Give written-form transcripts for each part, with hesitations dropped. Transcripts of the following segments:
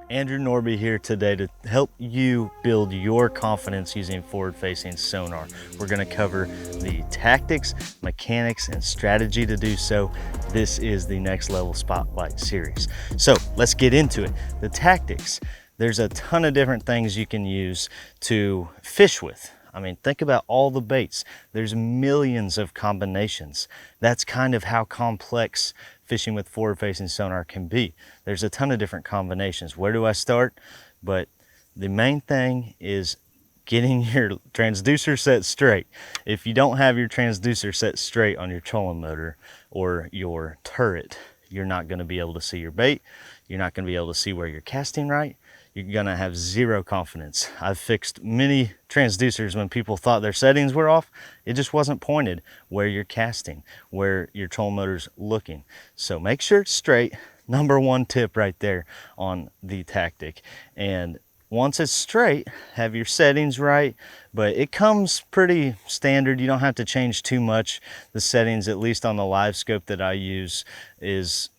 Andrew Nordbye here today to help you build your confidence using forward-facing sonar. We're going to cover the tactics, mechanics, and strategy to do so. This is the Next Level Spotlight series. So let's get into it. The tactics. There's a ton of different things you can use to fish with. I mean, think about all the baits. There's millions of combinations. That's kind of how complex fishing with forward-facing sonar can be. There's a ton of different combinations. Where do I start? But the main thing is getting your transducer set straight. If you don't have your transducer set straight on your trolling motor or your turret, you're not going to be able to see your bait. You're not going to be able to see where you're casting right. You're gonna have zero confidence. I've fixed many transducers when people thought their settings were off. It just wasn't pointed where you're casting, where your trolling motor's looking. So make sure it's straight. Number one tip right there on the tactic. And once it's straight, have your settings right, but it comes pretty standard. You don't have to change too much. The settings, at least on the LiveScope that I use, is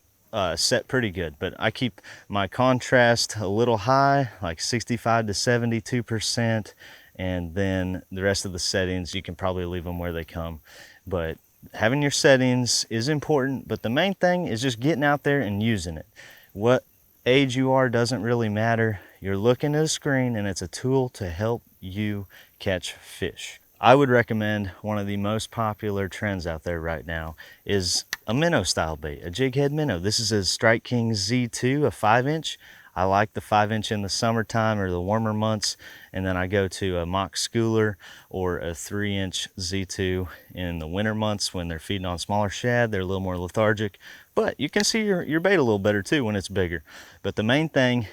set pretty good, but I keep my contrast a little high, like 65 to 72%, and then the rest of the settings you can probably leave them where they come. But having your settings is important, but the main thing is just getting out there and using it. What age you are doesn't really matter. You're looking at a screen and it's a tool to help you catch fish. I would recommend one of the most popular trends out there right now is a minnow style bait, a jig head minnow. This is a Strike King Z2, a 5-inch. I like the 5-inch in the summertime or the warmer months, and then I go to a mock schooler or a 3-inch Z2 in the winter months when they're feeding on smaller shad. They're a little more lethargic, but you can see your bait a little better too when it's bigger. But the main thing,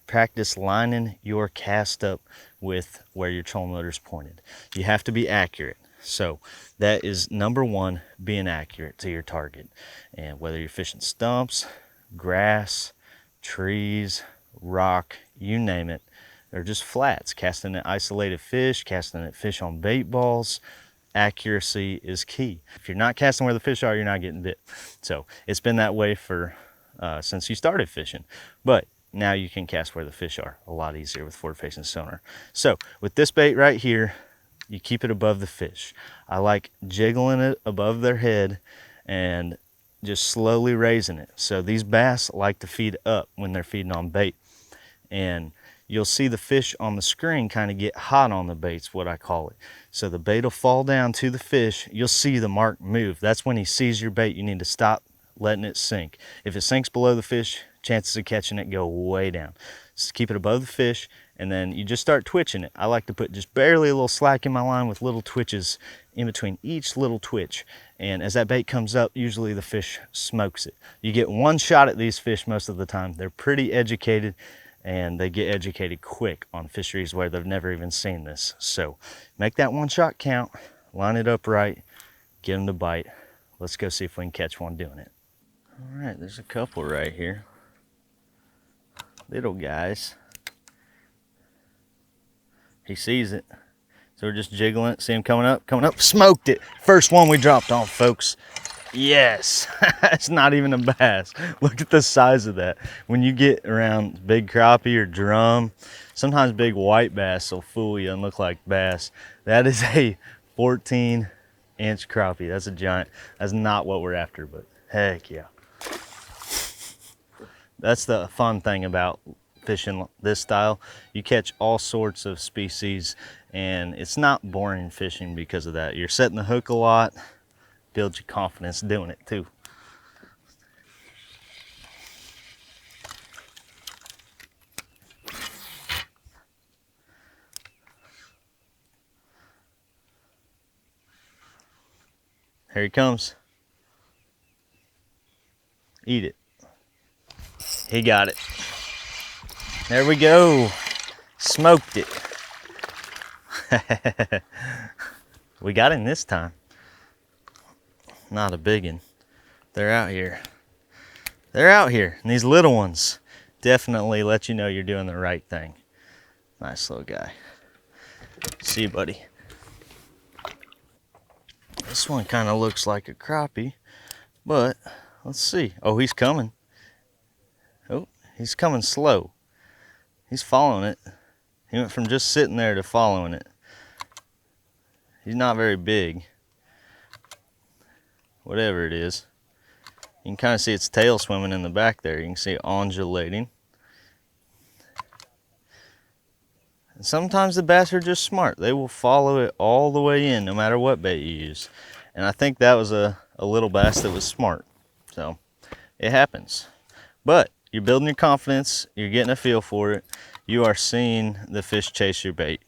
practice lining your cast up with where your trolling motor's pointed. You have to be accurate. So that is number one, being accurate to your target. And whether you're fishing stumps, grass, trees, rock, you name it, they're just flats, casting at isolated fish, casting at fish on bait balls. Accuracy is key. If you're not casting where the fish are, you're not getting bit. So it's been that way for since you started fishing. But now you can cast where the fish are a lot easier with forward-facing sonar. So with this bait right here, you keep it above the fish. I like jiggling it above their head and just slowly raising it. So these bass like to feed up when they're feeding on bait. And you'll see the fish on the screen kind of get hot on the bait's what I call it. So the bait will fall down to the fish. You'll see the mark move. That's when he sees your bait. You need to stop letting it sink. If it sinks below the fish, chances of catching it go way down. Just keep it above the fish, and then you just start twitching it. I like to put just barely a little slack in my line with little twitches in between each little twitch. And as that bait comes up, usually the fish smokes it. You get one shot at these fish most of the time. They're pretty educated, and they get educated quick on fisheries where they've never even seen this. So make that one shot count, line it up right, get them to bite. Let's go see if we can catch one doing it. All right, there's a couple right here. Little guys. He sees it. So we're just jiggling it. See him coming up, smoked it. First one we dropped on, folks. Yes, it's not even a bass. Look at the size of that. When you get around big crappie or drum, sometimes big white bass will fool you and look like bass. That is a 14-inch crappie. That's a giant. That's not what we're after, but heck yeah. That's the fun thing about fishing this style. You catch all sorts of species, and it's not boring fishing because of that. You're setting the hook a lot, builds your confidence doing it too. Here he comes. Eat it. He got it. There we go. Smoked it. We got him this time. Not a big one. They're out here. They're out here. And these little ones definitely let you know you're doing the right thing. Nice little guy. See you, buddy. This one kind of looks like a crappie, but let's see. Oh, he's coming. Oh, he's coming slow. He's following it. He went from just sitting there to following it. He's not very big. Whatever it is. You can kind of see its tail swimming in the back there. You can see it undulating. And sometimes the bass are just smart. They will follow it all the way in, no matter what bait you use. And I think that was a little bass that was smart. So it happens. But you're building your confidence. You're getting a feel for it. You are seeing the fish chase your bait.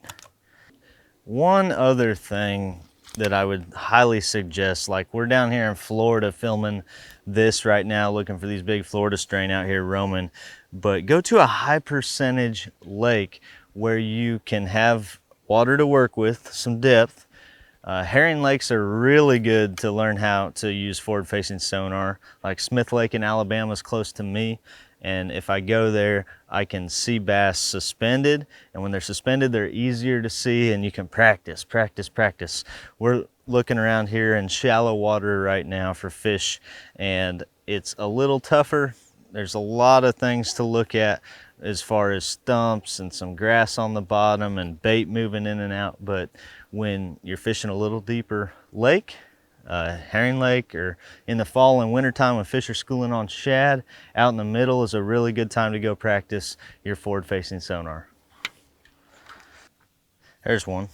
One other thing that I would highly suggest, like we're down here in Florida filming this right now, looking for these big Florida strain out here roaming, but go to a high percentage lake where you can have water to work with, some depth. Herring lakes are really good to learn how to use forward facing sonar. Like Smith Lake in Alabama is close to me. And if I go there, I can see bass suspended. And when they're suspended, they're easier to see and you can practice. We're looking around here in shallow water right now for fish and it's a little tougher. There's a lot of things to look at as far as stumps and some grass on the bottom and bait moving in and out. But when you're fishing a little deeper lake, herring lake, or in the fall and winter time when fish are schooling on shad, out in the middle is a really good time to go practice your forward facing sonar. There's one.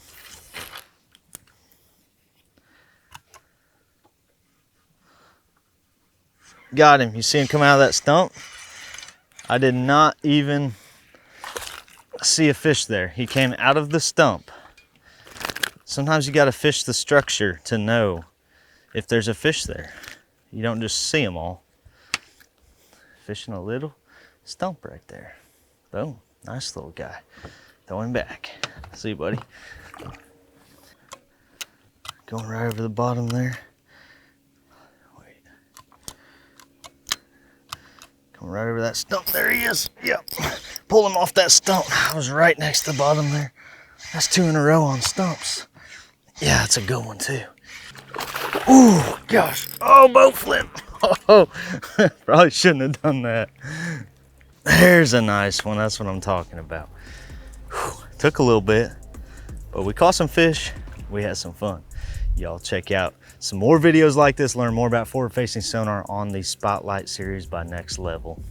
Got him. You see him come out of that stump? I did not even see a fish there. He came out of the stump. Sometimes you got to fish the structure to know if there's a fish there. You don't just see them all. Fishing a little stump right there. Boom, nice little guy. Throw him back. See you, buddy. Going right over the bottom there. Wait. Coming right over that stump. There he is. Yep. Pull him off that stump. I was right next to the bottom there. That's 2 in a row on stumps. Yeah, it's a good one too. Ooh, gosh. Oh, boat flip. Oh, probably shouldn't have done that. There's a nice one. That's what I'm talking about. Whew. Took a little bit, but we caught some fish. We had some fun. Y'all check out some more videos like this. Learn more about forward facing sonar on the Spotlight series by Next Level.